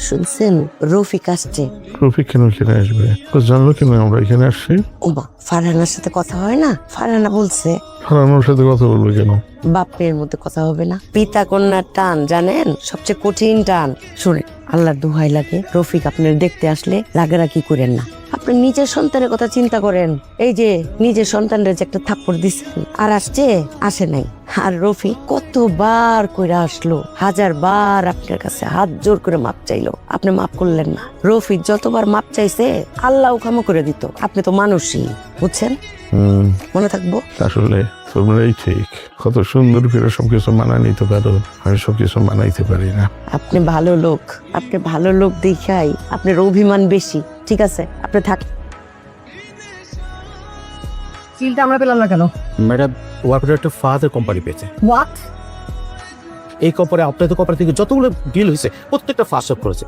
শুনছেন রফিক আসছে। রফিক কেন এখানে আসবে? তো জানলো কেন আমরা এখানে আসছি? ওমা, ফারহানার সাথে কথা হয় না? ফারহানা বলছে হারানোর সাথে কথা বলবো কেন? বাপ মেয়ের মধ্যে কথা হবে না। পিতা কন্যার টান জানেন সবচেয়ে কঠিন টান। শুনে আল্লাহর দোহাই লাগে, রফিক আপনার দেখতে আসলে রাগারাগি করেন না। আপনি নিজের সন্তানের কথা চিন্তা করেন। এই যে নিজের সন্তানের যে একটা থাপ্পড় দিচ্ছেন, আর আসে নাই। আর রফিক কতবার কইরা আসলো, 1000 বার আপনার কাছে হাত জোর করে মাপ চাইলো, আপনি মাপ করলেন না। রফিক যতবার মাপ চাইছে আল্লাহ ক্ষমা করে দিত। আপনি তো মানুষই, বুঝছেন? মনে থাকবো। আসলে তোমরাই ঠিক, কত সুন্দর করে সবকিছু মানায় নিতে পারো, আমি সবকিছু মানাইতে পারি না। আপনি ভালো লোক দেখাই আপনার অভিমান বেশি। ঠিক আছে, আপনি থাক। সিলটা আমরা পেলাম না কেন? ম্যাডাম ওয়ার্কার একটা ফাদার কোম্পানি পেয়েছে। হোয়াট? এই কোম্পানি আপনাদের কোম্পানি থেকে যতগুলো ডিল হয়েছে প্রত্যেকটা ফাস্ট অফ করেছে।